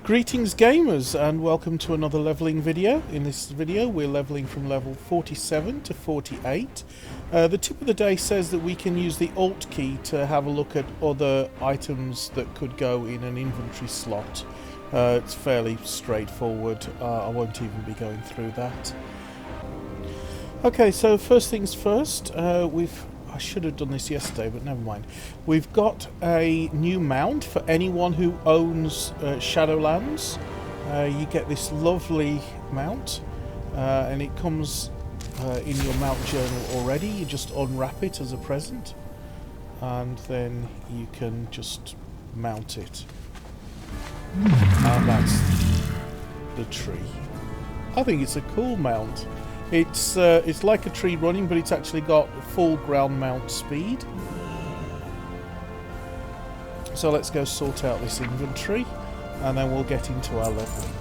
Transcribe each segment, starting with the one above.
Greetings gamers and welcome to another leveling video. In this video we're leveling from level 47 to 48. The tip of the day says that we can use the Alt key to have a look at other items that could go in an inventory slot. It's fairly straightforward. I won't even be going through that. Okay, so first things first, I should have done this yesterday, but never mind. We've got a new mount for anyone who owns Shadowlands. You get this lovely mount, and it comes in your mount journal already. You just unwrap it as a present, and then you can just mount it. And that's the tree. I think it's a cool mount. It's like a tree running, but it's actually got full ground mount speed. So let's go sort out this inventory, and then we'll get into our leveling.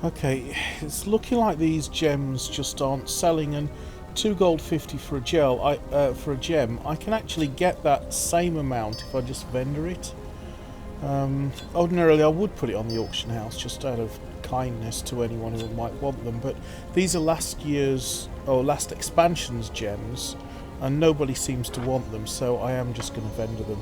Okay, it's looking like these gems just aren't selling, and 2 gold 50 for a gem. I can actually get that same amount if I just vendor it. Ordinarily I would put it on the auction house just out of kindness to anyone who might want them, but these are last expansion's gems, and nobody seems to want them, so I am just going to vendor them.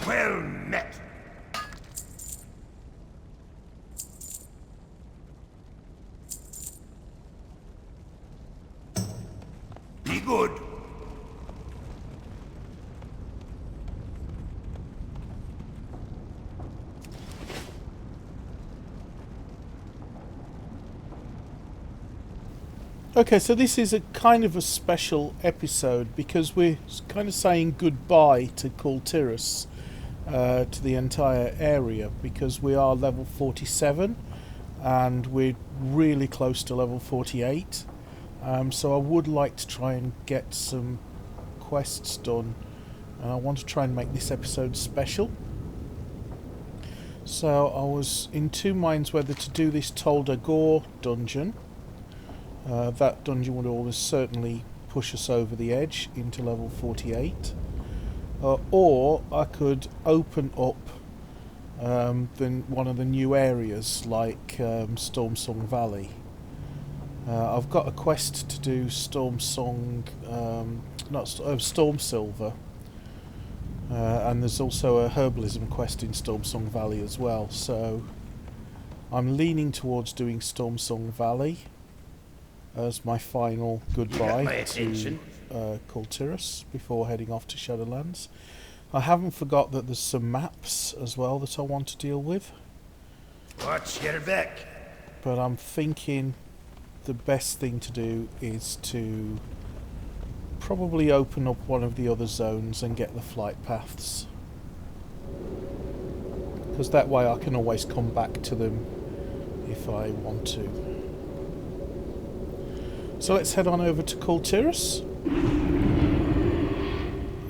Well met. Be good. Okay, so this is a kind of a special episode because we're kind of saying goodbye to Kultiris. To the entire area, because we are level 47 and we're really close to level 48, so I would like to try and get some quests done, and I want to try and make this episode special. So I was in two minds whether to do this Tolda Gore dungeon. That dungeon would always certainly push us over the edge into level 48. Or I could open up one of the new areas like Stormsong Valley. I've got a quest to do Stormsong, Storm Silver, and there's also a herbalism quest in Stormsong Valley as well, so I'm leaning towards doing Stormsong Valley as my final goodbye to Kultiras before heading off to Shadowlands. I haven't forgot that there's some maps as well that I want to deal with. Watch your back. But I'm thinking the best thing to do is to probably open up one of the other zones and get the flight paths. Because that way I can always come back to them if I want to. So let's head on over to Kultiras.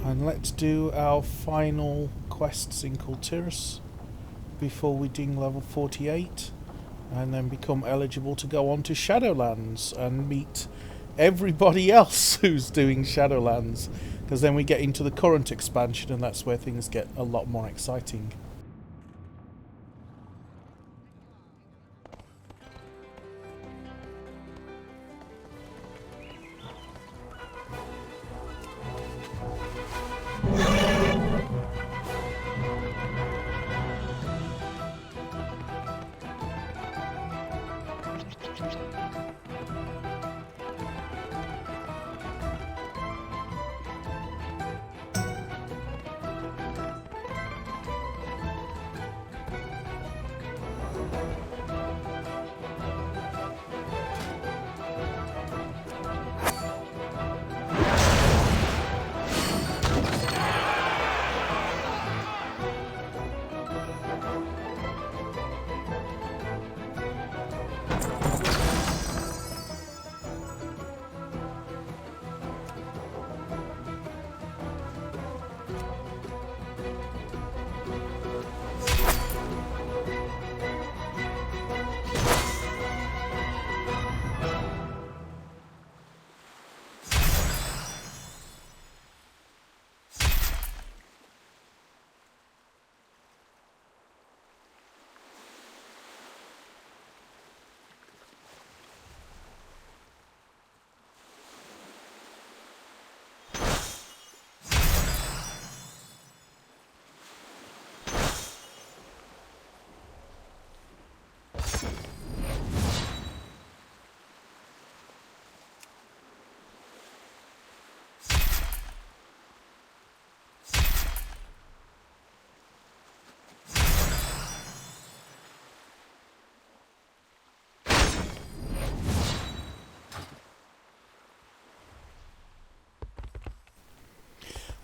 And let's do our final quests in Kultiras before we ding level 48. And then become eligible to go on to Shadowlands and meet everybody else who's doing Shadowlands, because then we get into the current expansion and that's where things get a lot more exciting.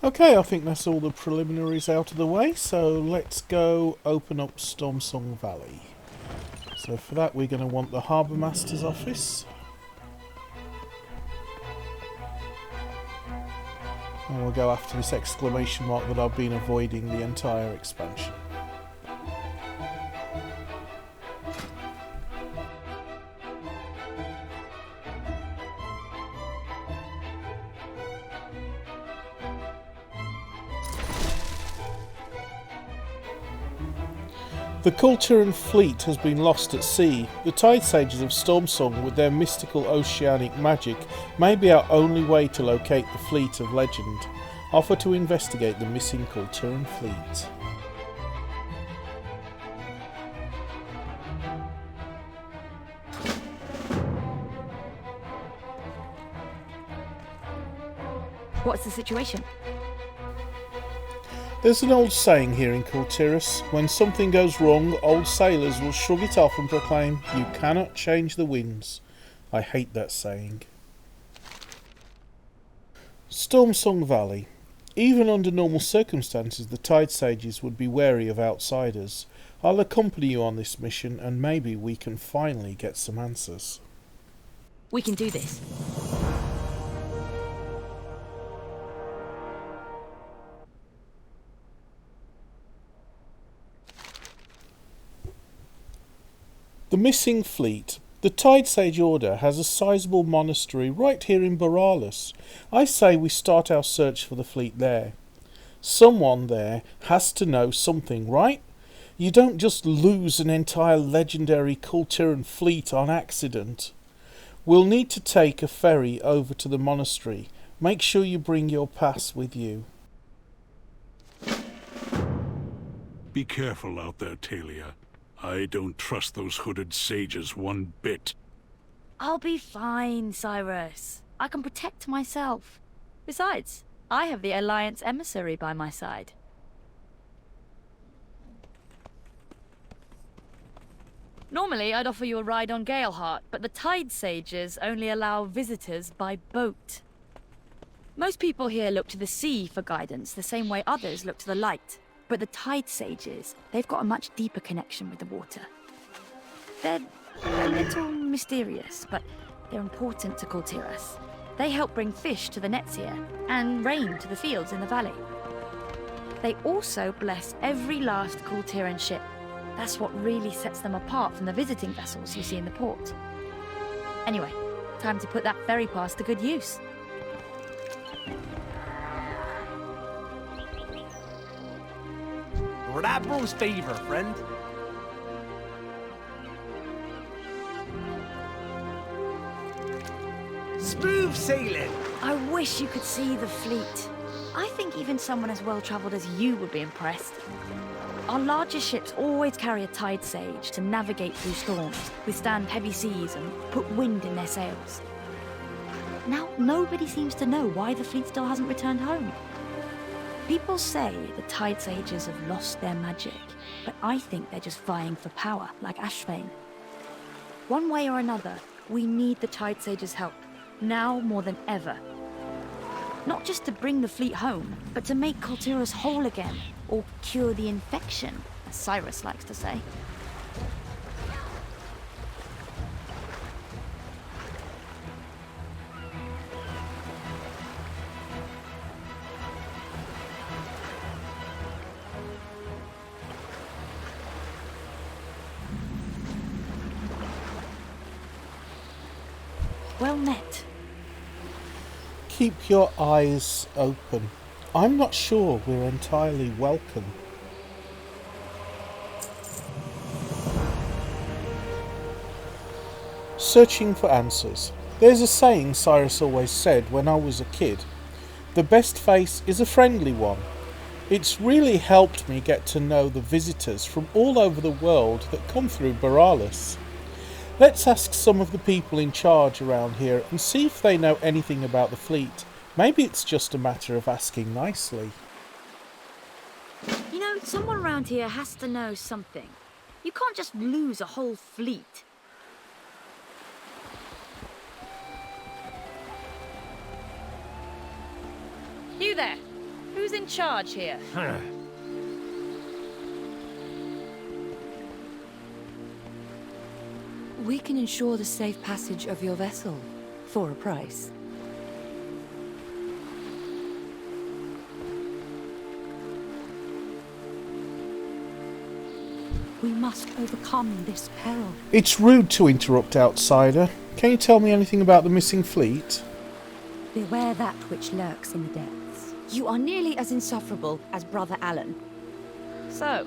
Okay, I think that's all the preliminaries out of the way, so let's go open up Stormsong Valley. So for that we're going to want the Harbour Master's office. And we'll go after this exclamation mark that I've been avoiding the entire expansion. The Kultiran fleet has been lost at sea. The Tide Sages of Stormsong, with their mystical oceanic magic, may be our only way to locate the fleet of legend. Offer to investigate the missing Kultiran fleet. What's the situation? There's an old saying here in Kultiras: when something goes wrong, old sailors will shrug it off and proclaim, "You cannot change the winds." I hate that saying. Stormsong Valley. Even under normal circumstances, the Tide Sages would be wary of outsiders. I'll accompany you on this mission and maybe we can finally get some answers. We can do this. The missing fleet. The Tide Sage Order has a sizable monastery right here in Borealis. I say we start our search for the fleet there. Someone there has to know something, right? You don't just lose an entire legendary Kultiran fleet on accident. We'll need to take a ferry over to the monastery. Make sure you bring your pass with you. Be careful out there, Talia. I don't trust those hooded sages one bit. I'll be fine, Cyrus. I can protect myself. Besides, I have the Alliance emissary by my side. Normally, I'd offer you a ride on Galeheart, but the Tide Sages only allow visitors by boat. Most people here look to the sea for guidance, the same way others look to the light. But the Tide Sages, they've got a much deeper connection with the water. They're a little mysterious, but they're important to Kultiras. They help bring fish to the nets here, and rain to the fields in the valley. They also bless every last Kultiran ship. That's what really sets them apart from the visiting vessels you see in the port. Anyway, time to put that ferry pass to good use. We're at bro's favor, friend. Smooth sailing! I wish you could see the fleet. I think even someone as well-travelled as you would be impressed. Our largest ships always carry a Tide Sage to navigate through storms, withstand heavy seas, and put wind in their sails. Now, nobody seems to know why the fleet still hasn't returned home. People say the Tide Sages have lost their magic, but I think they're just vying for power, like Ashvane. One way or another, we need the Tide Sages' help, now more than ever. Not just to bring the fleet home, but to make Kultiras whole again, or cure the infection, as Cyrus likes to say. Well met. Keep your eyes open. I'm not sure we're entirely welcome. Searching for answers. There's a saying Cyrus always said when I was a kid. The best face is a friendly one. It's really helped me get to know the visitors from all over the world that come through Borealis. Let's ask some of the people in charge around here and see if they know anything about the fleet. Maybe it's just a matter of asking nicely. You know, someone around here has to know something. You can't just lose a whole fleet. You there. Who's in charge here? We can ensure the safe passage of your vessel, for a price. We must overcome this peril. It's rude to interrupt, outsider. Can you tell me anything about the missing fleet? Beware that which lurks in the depths. You are nearly as insufferable as Brother Alan. So,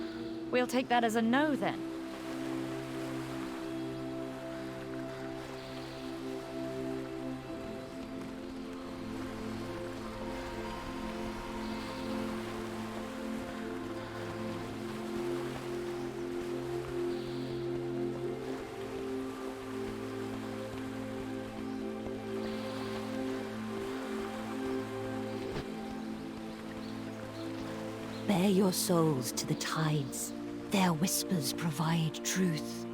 we'll take that as a no then. Bear your souls to the tides. Their whispers provide truth.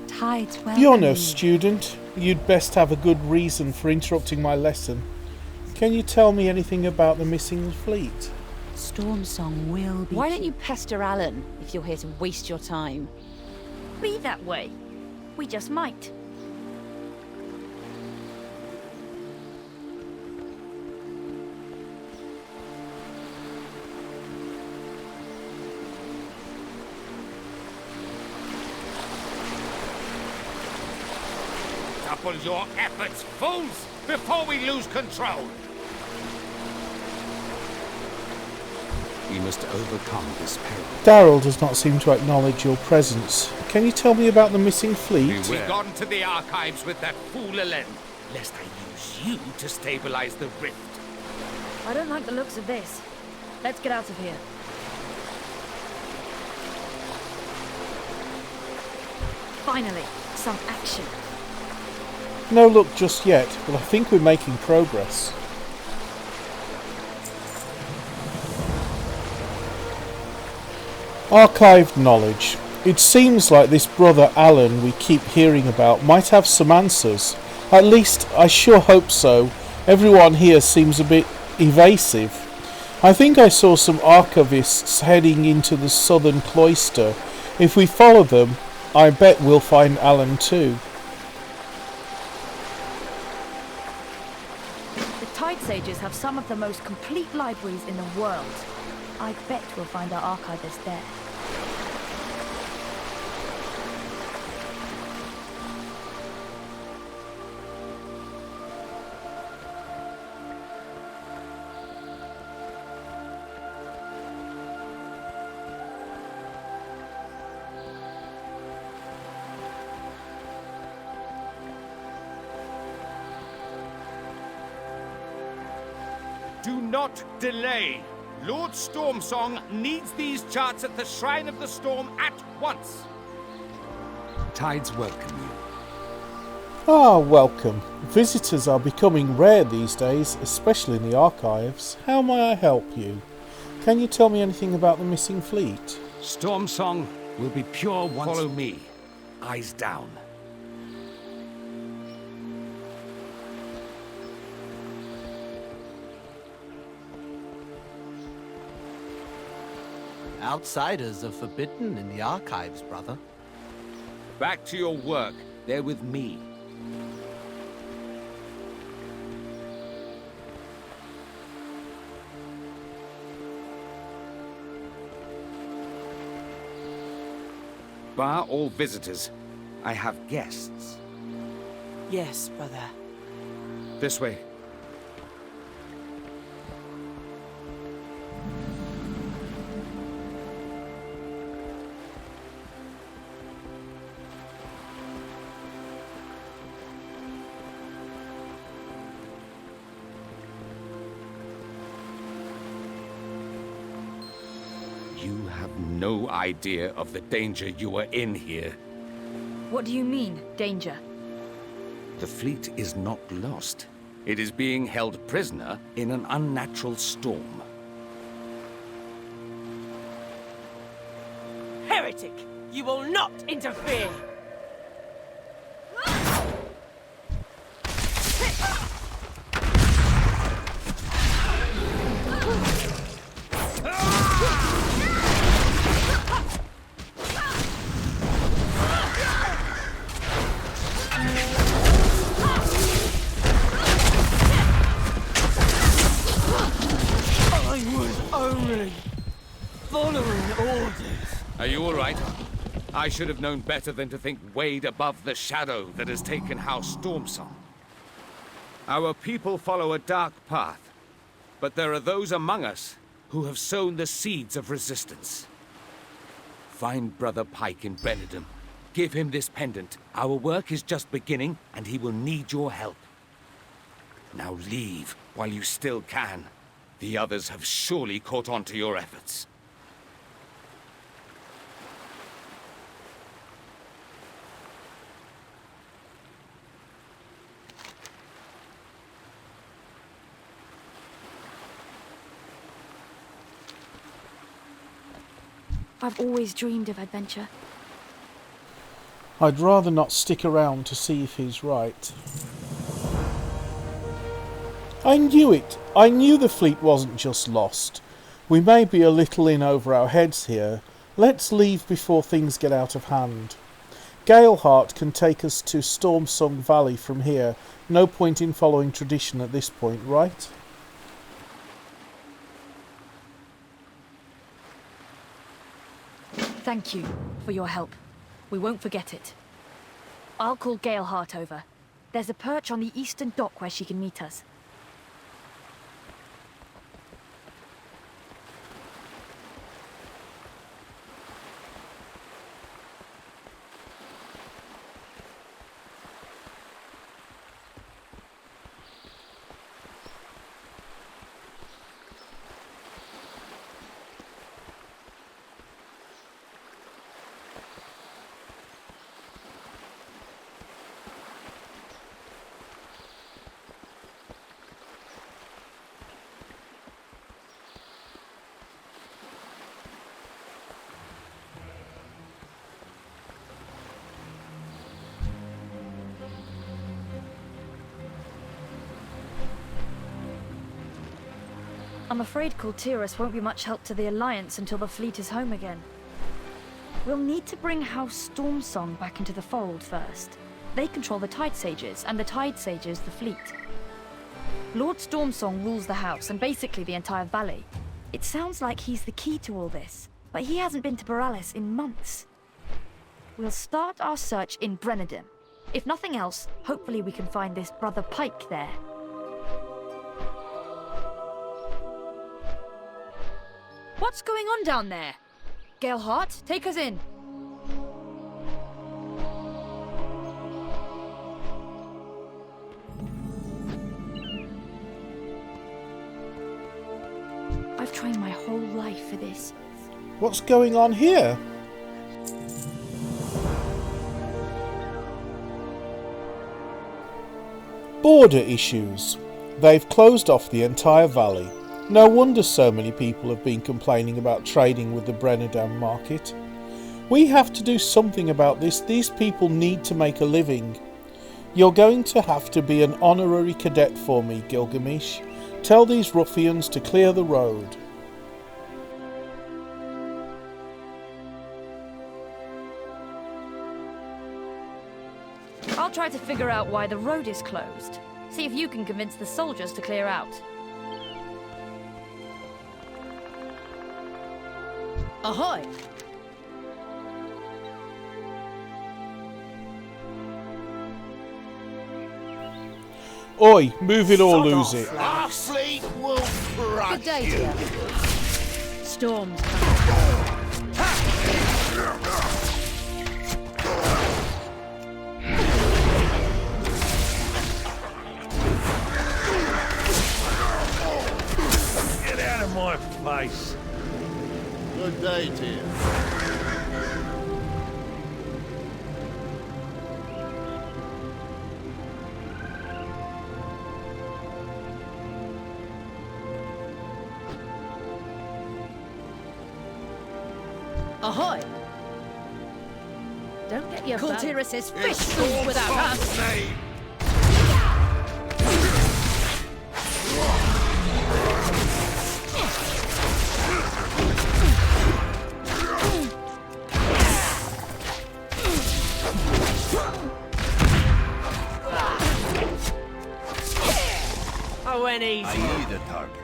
Tides welcome You're no you. student. You'd best have a good reason for interrupting my lesson. Can you tell me anything about the missing fleet? Stormsong will be... Why don't you pester Alan if you're here to waste your time? Be that way. We just might. Redouble your efforts, fools, before we lose control! We must overcome this peril. Daryl does not seem to acknowledge your presence. Can you tell me about the missing fleet? We've gone to the archives with that fool Elen, lest I use you to stabilize the rift. I don't like the looks of this. Let's get out of here. Finally, some action. No luck just yet, but I think we're making progress. Archived knowledge. It seems like this brother Alan we keep hearing about might have some answers. At least I sure hope so. Everyone here seems a bit evasive. I think I saw some archivists heading into the southern cloister. If we follow them, I bet we'll find Alan too. The Tide Sages have some of the most complete libraries in the world. I bet we'll find our archivist there. Do not delay! Lord Stormsong needs these charts at the Shrine of the Storm at once! Tides welcome you. Ah, welcome. Visitors are becoming rare these days, especially in the archives. How may I help you? Can you tell me anything about the missing fleet? Stormsong will be pure once... Follow me. Eyes down. Outsiders are forbidden in the archives, brother. Back to your work. They're with me. Bar all visitors, I have guests. Yes, brother. This way. You have no idea of the danger you are in here. What do you mean, danger? The fleet is not lost. It is being held prisoner in an unnatural storm. Heretic! You will not interfere! Are you all right? I should have known better than to think wade above the shadow that has taken House Stormsong. Our people follow a dark path, but there are those among us who have sown the seeds of resistance. Find Brother Pike in Benedum. Give him this pendant. Our work is just beginning, and he will need your help. Now leave while you still can. The others have surely caught on to your efforts. I've always dreamed of adventure. I'd rather not stick around to see if he's right. I knew it! I knew the fleet wasn't just lost. We may be a little in over our heads here. Let's leave before things get out of hand. Galeheart can take us to Stormsong Valley from here. No point in following tradition at this point, right? Thank you for your help. We won't forget it. I'll call Galeheart over. There's a perch on the eastern dock where she can meet us. I'm afraid Kultiras won't be much help to the Alliance until the fleet is home again. We'll need to bring House Stormsong back into the fold first. They control the Tide Sages, and the Tide Sages the fleet. Lord Stormsong rules the house and basically the entire valley. It sounds like he's the key to all this, but he hasn't been to Borealis in months. We'll start our search in Brenadin. If nothing else, hopefully we can find this Brother Pike there. What's going on down there? Galehart, take us in. I've trained my whole life for this. What's going on here? Border issues. They've closed off the entire valley. No wonder so many people have been complaining about trading with the Brenadam market. We have to do something about this. These people need to make a living. You're going to have to be an honorary cadet for me, Gilgamesh. Tell these ruffians to clear the road. I'll try to figure out why the road is closed. See if you can convince the soldiers to clear out. Ahoy! Oi, move it or lose it. Our fleet will crush Good day, you. dear. Storm's coming. Get out of my face. Good day to you. Ahoy! Don't get your Kultiras' fish It's food without us. Stormsong's name. I went easy. I need a target.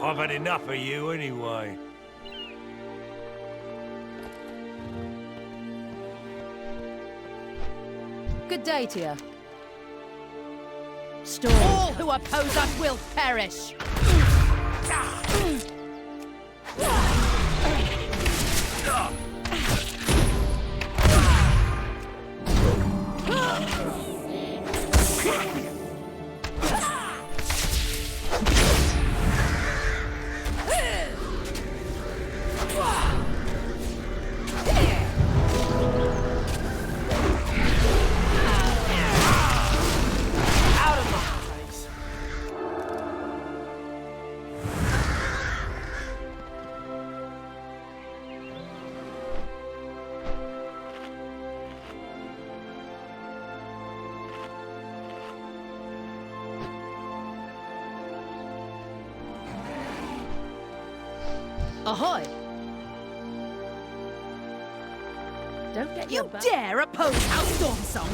I've had enough of you anyway. Good day to you. Storm. All who oppose us will perish. Out of my face. Ahoy! Don't get You your back. dare oppose our Stormsong?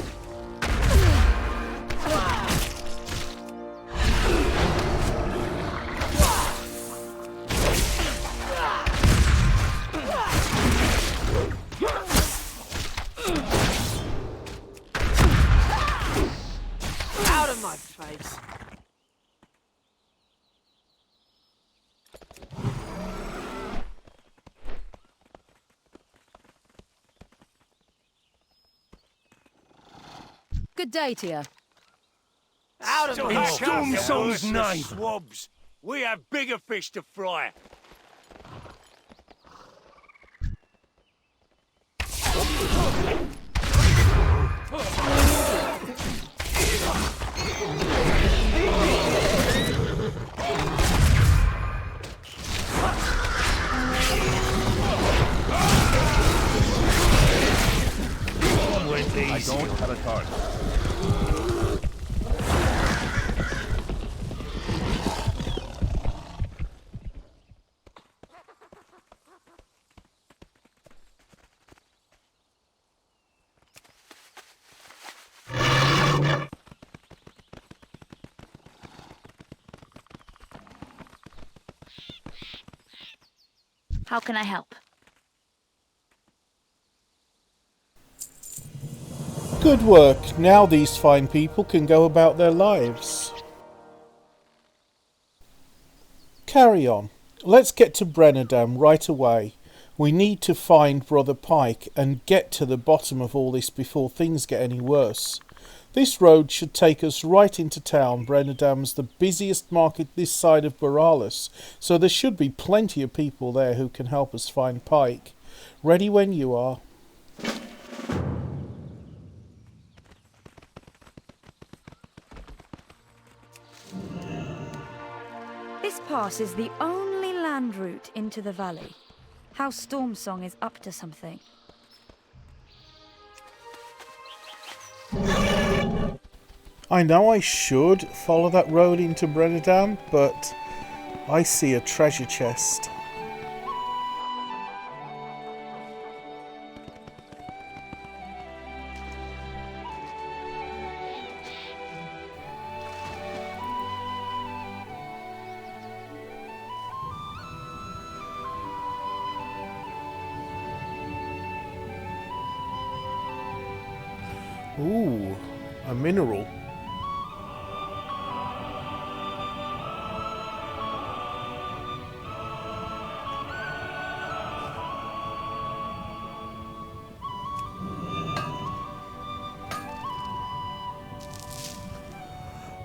Out of my face. Good day to you. Out of In my Stormsong's name, swabs. We have bigger fish to fry. I don't have a target. How can I help? Good work. Now these fine people can go about their lives. Carry on. Let's get to Brennerdam right away. We need to find Brother Pike and get to the bottom of all this before things get any worse. This road should take us right into town. Brennerdam's the busiest market this side of Borealis, so there should be plenty of people there who can help us find Pike. Ready when you are. This pass is the only land route into the valley. House Stormsong is up to something. I know I should follow that road into Brennerdam, but I see a treasure chest. Ooh, a mineral.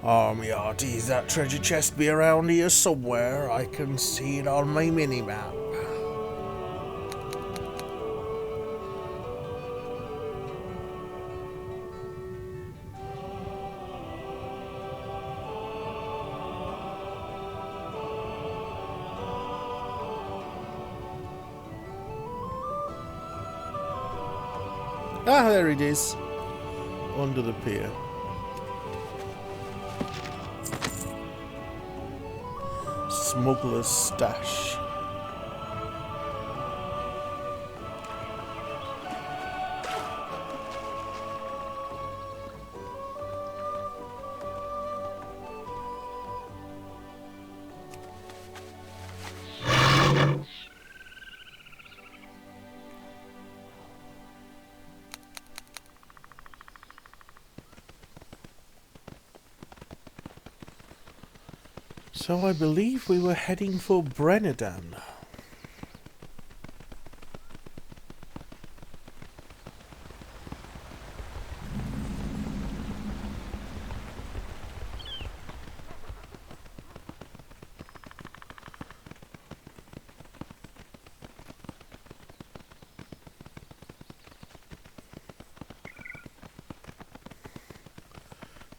Armiarties, that treasure chest be around here somewhere. I can see it on my mini-map. Ah, there it is. Under the pier. Smuggler's stash. So I believe we were heading for Brennerdam.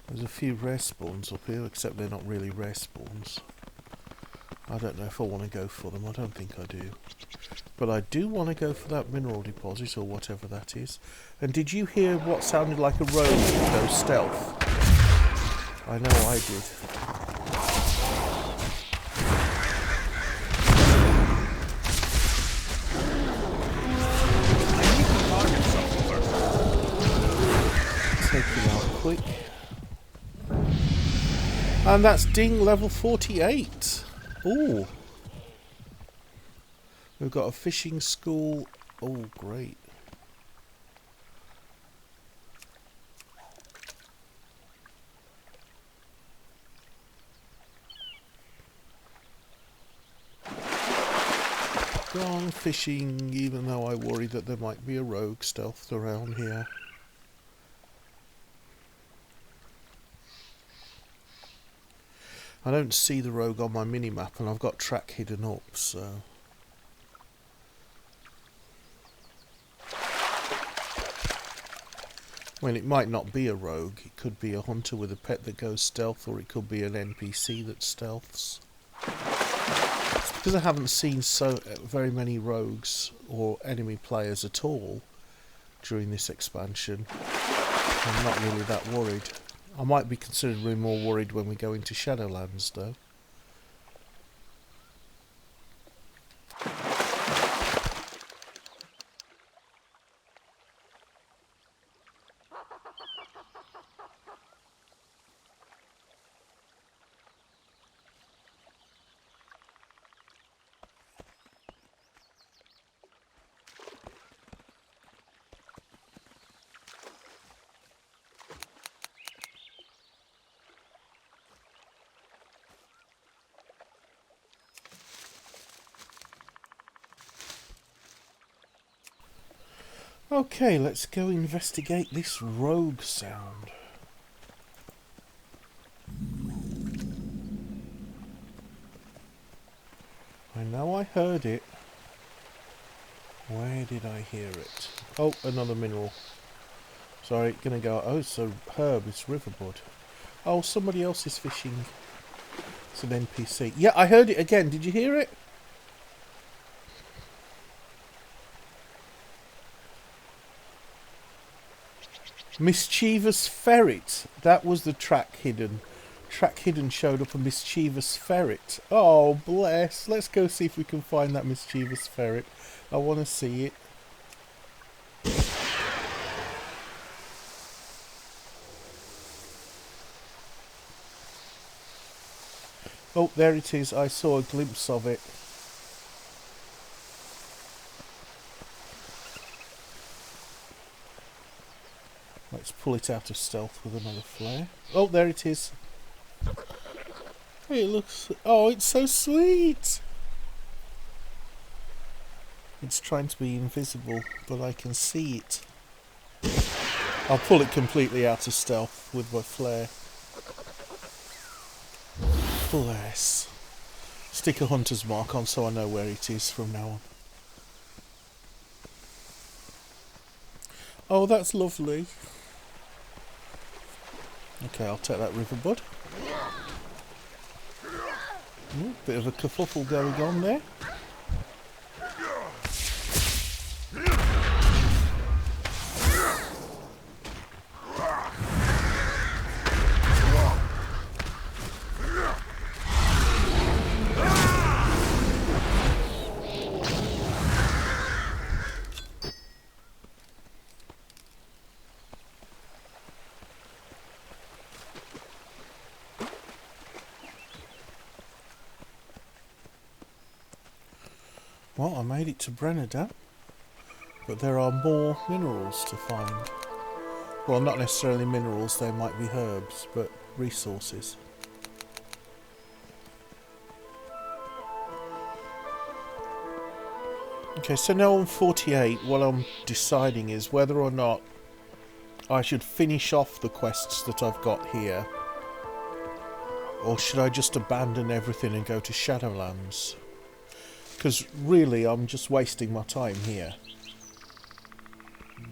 There's a few rare spawns up here, except they're not really rare spawns. I don't know if I want to go for them. I don't think I do. But I do want to go for that mineral deposit, or whatever that is. And did you hear what sounded like a rogue go stealth? I know I did. I need to target something. And that's ding level 48. Ooh. We've got a fishing school. Oh, great. Gone fishing, even though I worry that there might be a rogue stealthed around here. I don't see the rogue on my minimap, and I've got track hidden up, so... Well, it might not be a rogue. It could be a hunter with a pet that goes stealth, or it could be an NPC that stealths. It's because I haven't seen very many rogues or enemy players at all during this expansion. I'm not really that worried. I might be considerably more worried when we go into Shadowlands, though. Okay, let's go investigate this rogue sound. I know I heard it. Where did I hear it? Oh, another mineral. Sorry, gonna go... Oh, it's a herb, it's riverbud. Oh, somebody else is fishing. It's an NPC. Yeah, I heard it again. Did you hear it? Mischievous ferret. That was the track hidden. Track hidden showed up a mischievous ferret. Oh, bless. Let's go see if we can find that mischievous ferret. I want to see it. Oh, there it is. I saw a glimpse of it. Let's pull it out of stealth with another flare. Oh, there it is. It looks... Oh, it's so sweet! It's trying to be invisible, but I can see it. I'll pull it completely out of stealth with my flare. Bless. Stick a hunter's mark on so I know where it is from now on. Oh, that's lovely. Okay, I'll take that riverbud. Bit of a kerfuffle going on there. Well, I made it to Brenada, but there are more minerals to find. Well, not necessarily minerals, they might be herbs, but resources. Okay, so now on 48, what I'm deciding is whether or not I should finish off the quests that I've got here, or should I just abandon everything and go to Shadowlands? Because really I'm just wasting my time here,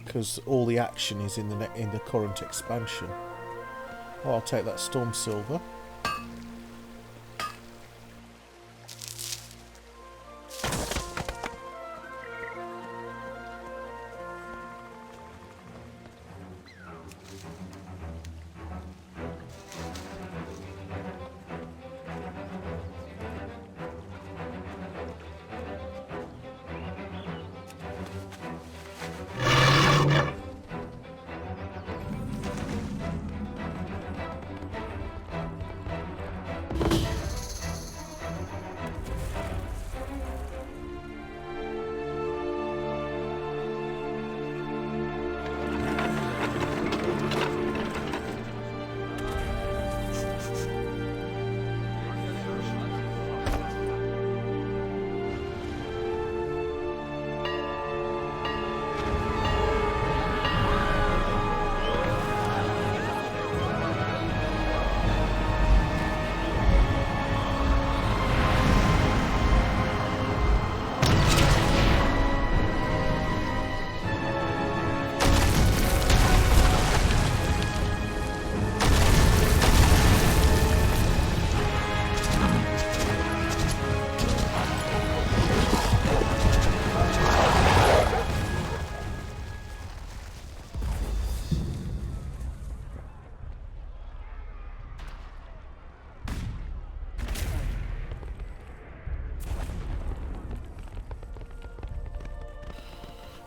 because all the action is in the current expansion. Oh, I'll take that storm silver.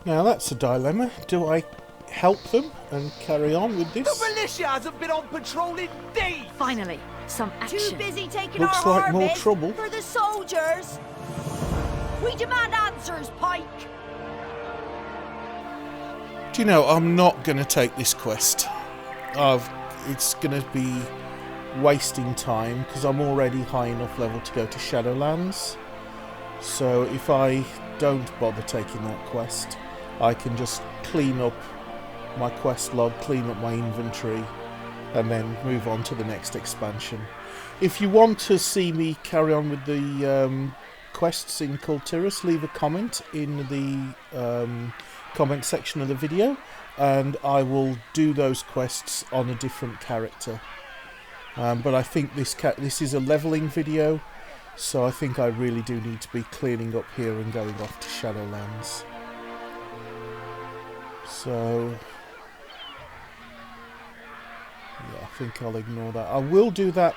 Now that's a dilemma. Do I help them and carry on with this? The militia hasn't been on patrol in days! Finally, some action. Too busy taking Looks our like more harvest trouble. for the soldiers. We demand answers, Pike. Do you know, I'm not going to take this quest. It's going to be wasting time because I'm already high enough level to go to Shadowlands. So if I don't bother taking that quest, I can just clean up my quest log, clean up my inventory, and then move on to the next expansion. If you want to see me carry on with the quests in Kultiris, leave a comment in the comment section of the video, and I will do those quests on a different character. But I think this is a leveling video, so I think I really do need to be cleaning up here and going off to Shadowlands. So yeah, I think I'll ignore that. I will do that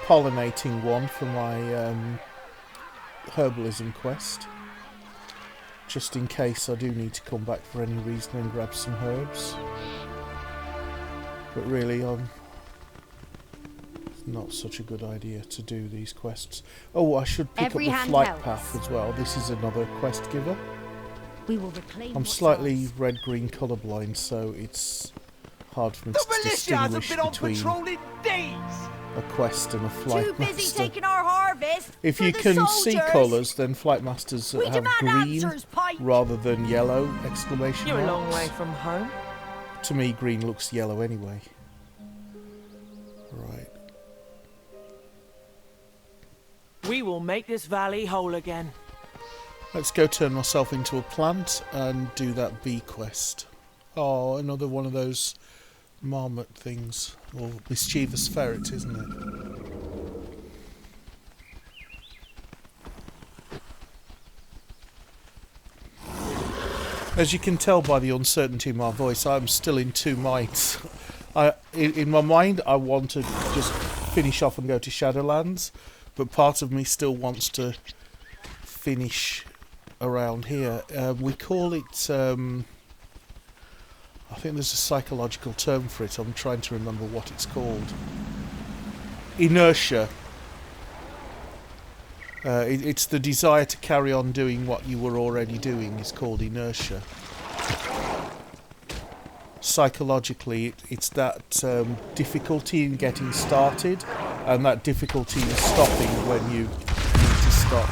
pollinating one for my herbalism quest, just in case I do need to come back for any reason and grab some herbs. But really, it's not such a good idea to do these quests. Oh, I should pick Every up the hand flight helps. path as well. This is another quest giver. We will reclaim I'm what's slightly ours. red-green colourblind, so it's hard for me The to militia hasn't distinguish been on between patrol in days! a quest and a flight Too busy master. taking our harvest If for you the can see soldiers. colours, then flight masters We have demand green answers, Pike. rather than yellow exclamation You're a marks. long way from home. To me, green looks yellow anyway. Right. We will make this valley whole again. Let's go turn myself into a plant and do that bee quest. Oh, another one of those marmot things. Or mischievous ferret, isn't it? As you can tell by the uncertainty in my voice, I'm still in two minds. In my mind, I want to just finish off and go to Shadowlands, but part of me still wants to finish around here. We call it, I think there's a psychological term for it. I'm trying to remember what it's called. Inertia. It's the desire to carry on doing what you were already doing is called inertia. Psychologically, it's that difficulty in getting started and that difficulty in stopping when you need to stop.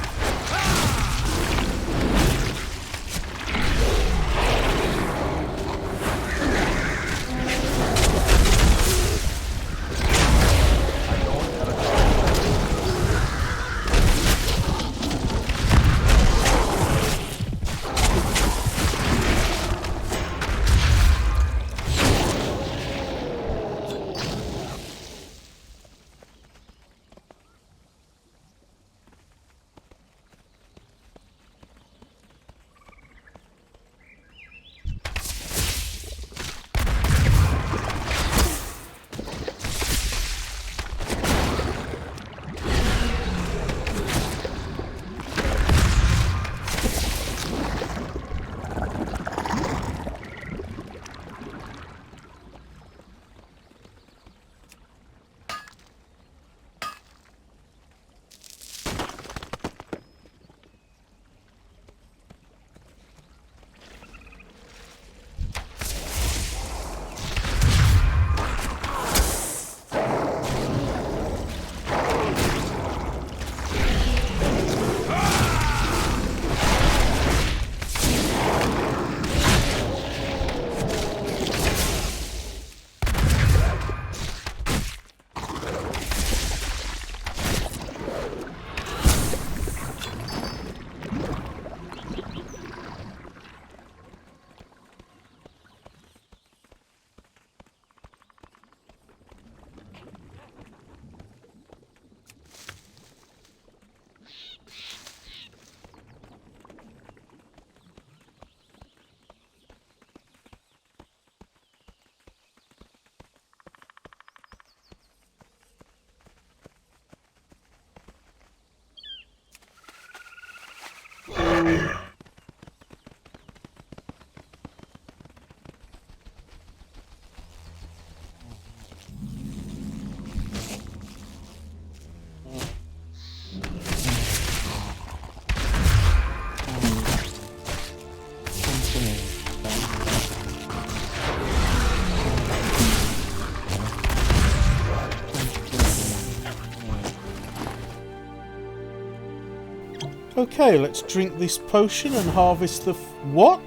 Okay, let's drink this potion and harvest the... What?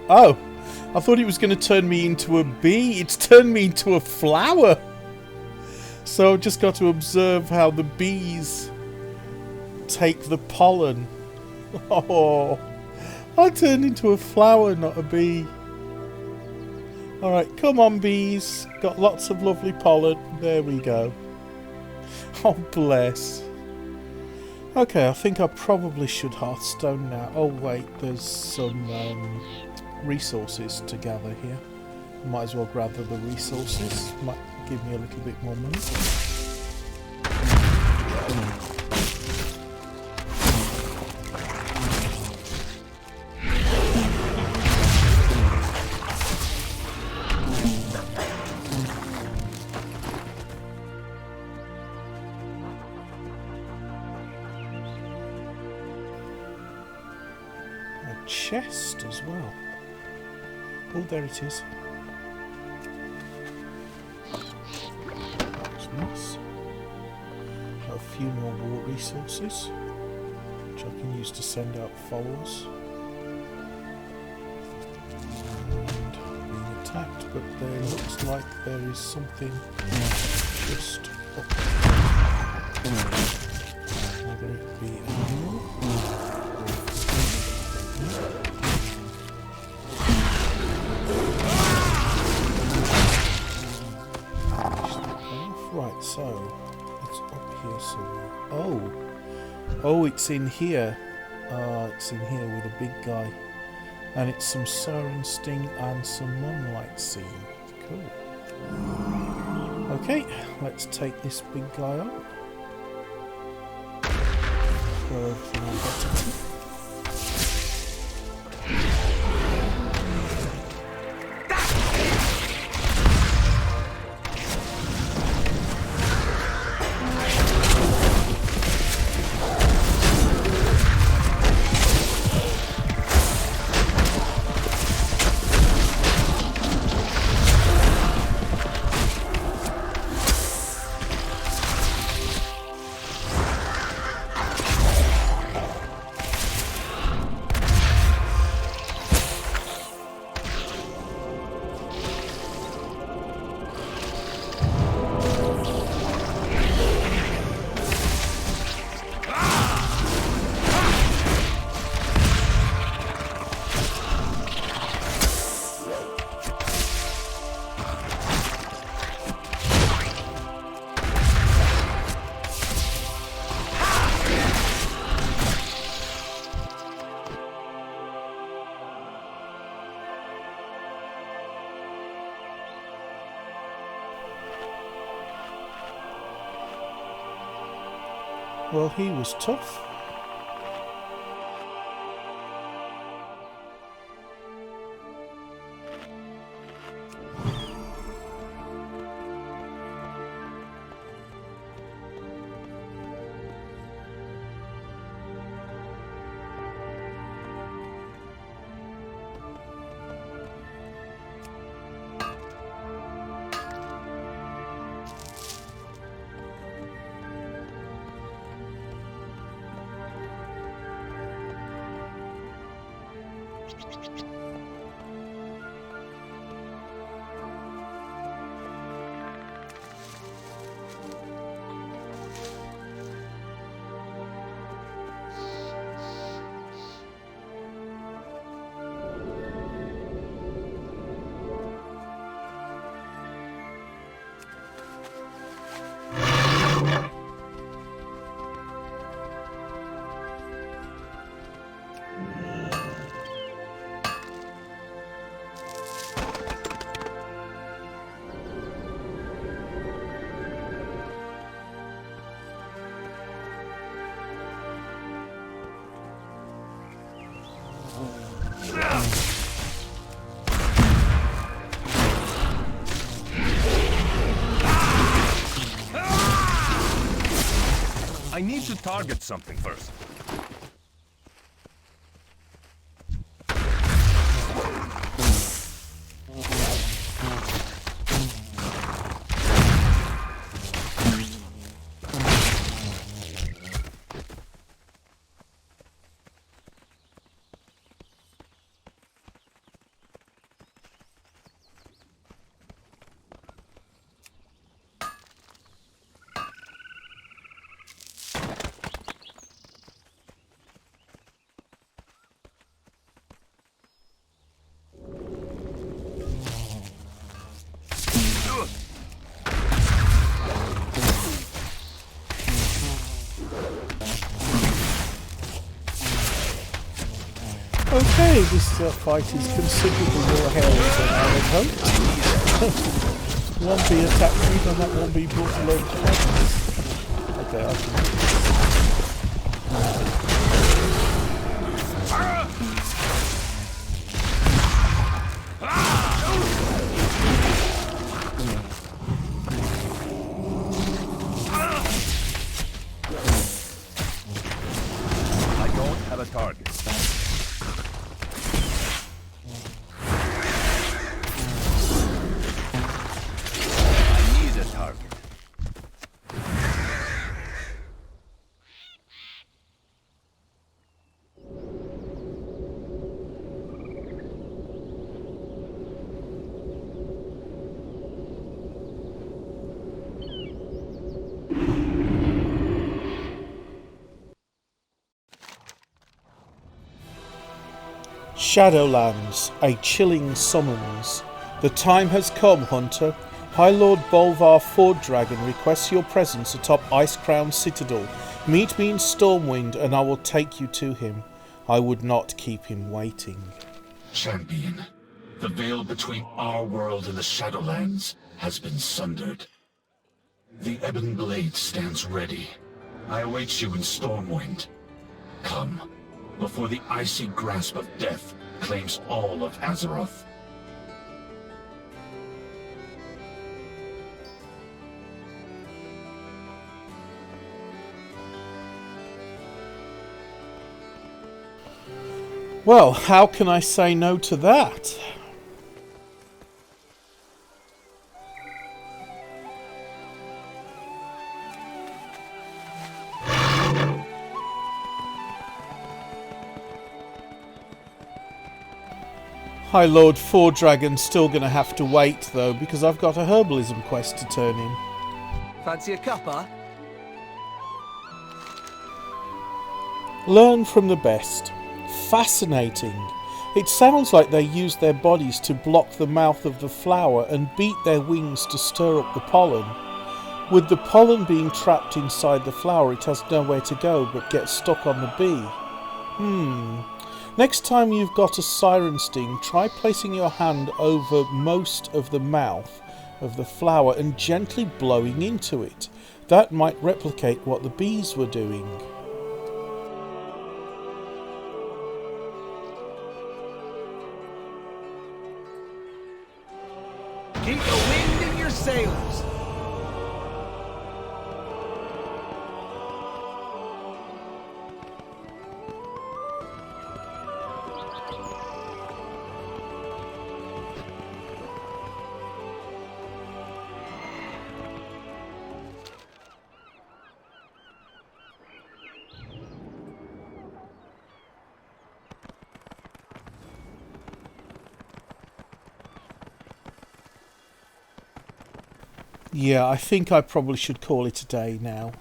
Oh, I thought it was going to turn me into a bee. It's turned me into a flower. So I've just got to observe how the bees take the pollen. Oh, I turned into a flower, not a bee. Alright, come on bees. Got lots of lovely pollen. There we go. Oh, bless. Okay, I think I probably should Hearthstone now. Oh, wait, there's some resources to gather here. Might as well gather the resources. Might give me a little bit more money. Chest as well. Oh, there it is. That's nice. Got a few more war resources, which I can use to send out followers. And being attacked, but there looks like there is something just up there. Whether it be animal. Right, so it's up here somewhere. Oh, it's in here. It's in here with a big guy, and it's some siren sting and some moonlight scene. Cool. Okay, let's take this big guy on. Throw everything I've got to do. Well, he was tough. I need to target something first. Okay, this fight is considerably more hairy than I had hoped. One bee attacked me, then that one bee brought a load of feathers. Okay, I can... I don't have a target. I need a target. Shadowlands, a chilling summons. The time has come, Hunter. High Lord Bolvar Forddragon requests your presence atop Icecrown Citadel. Meet me in Stormwind and I will take you to him. I would not keep him waiting. Champion, the veil between our world and the Shadowlands has been sundered. The Ebon Blade stands ready. I await you in Stormwind. Come, before the icy grasp of death claims all of Azeroth. Well, how can I say no to that? High Lord Forddragon's still going to have to wait, though, because I've got a herbalism quest to turn in. Fancy a cuppa? Learn from the best. Fascinating. It sounds like they use their bodies to block the mouth of the flower and beat their wings to stir up the pollen. With the pollen being trapped inside the flower, it has nowhere to go but get stuck on the bee. Next time you've got a siren sting, try placing your hand over most of the mouth of the flower and gently blowing into it. That might replicate what the bees were doing. Keep the wind in your sails. Yeah, I think I probably should call it a day now.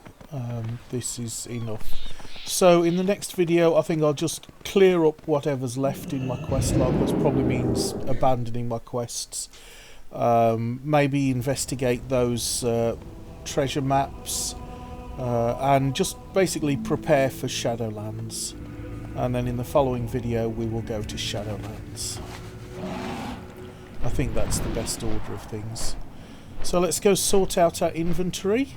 This is enough. So in the next video, I think I'll just clear up whatever's left in my quest log, which probably means abandoning my quests. Maybe investigate those treasure maps, and just basically prepare for Shadowlands. And then in the following video, we will go to Shadowlands. I think that's the best order of things. So let's go sort out our inventory.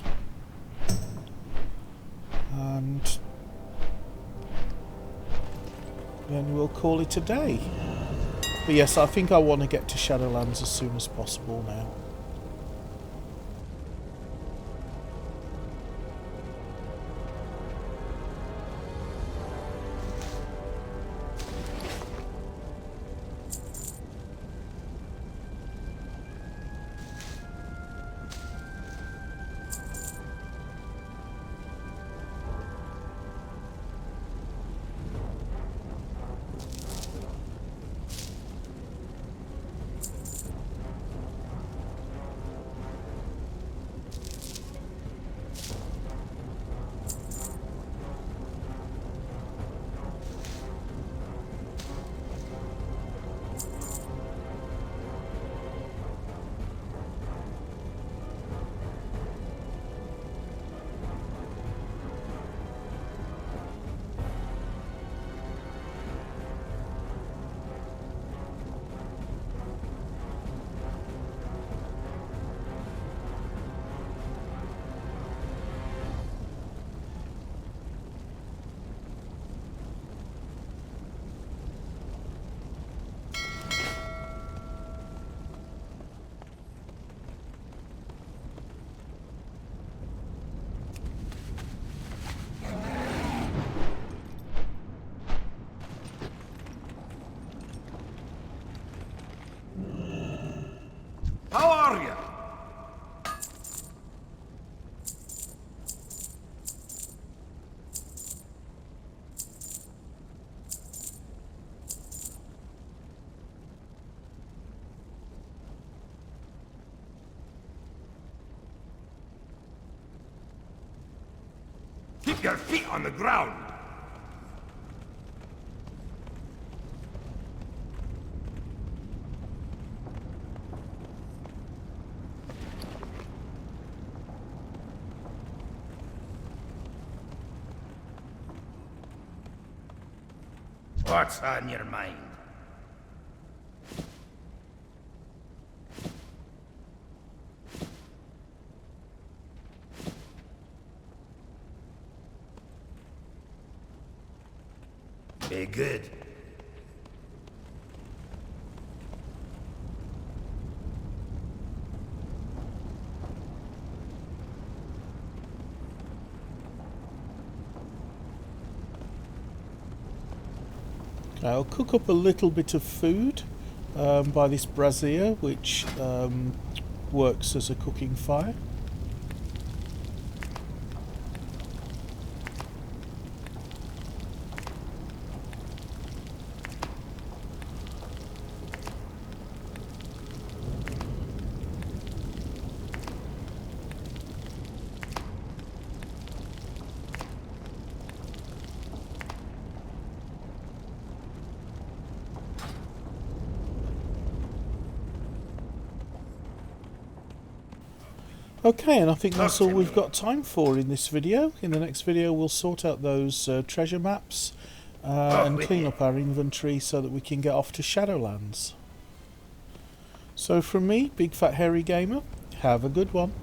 And then we'll call it a day. But yes, I think I want to get to Shadowlands as soon as possible now. Keep your feet on the ground! What's on your mind? Be good. I'll cook up a little bit of food by this brazier, which works as a cooking fire. Okay, and I think that's all we've got time for in this video. In the next video we'll sort out those treasure maps and clean up our inventory so that we can get off to Shadowlands. So from me, Big Fat Hairy Gamer, have a good one.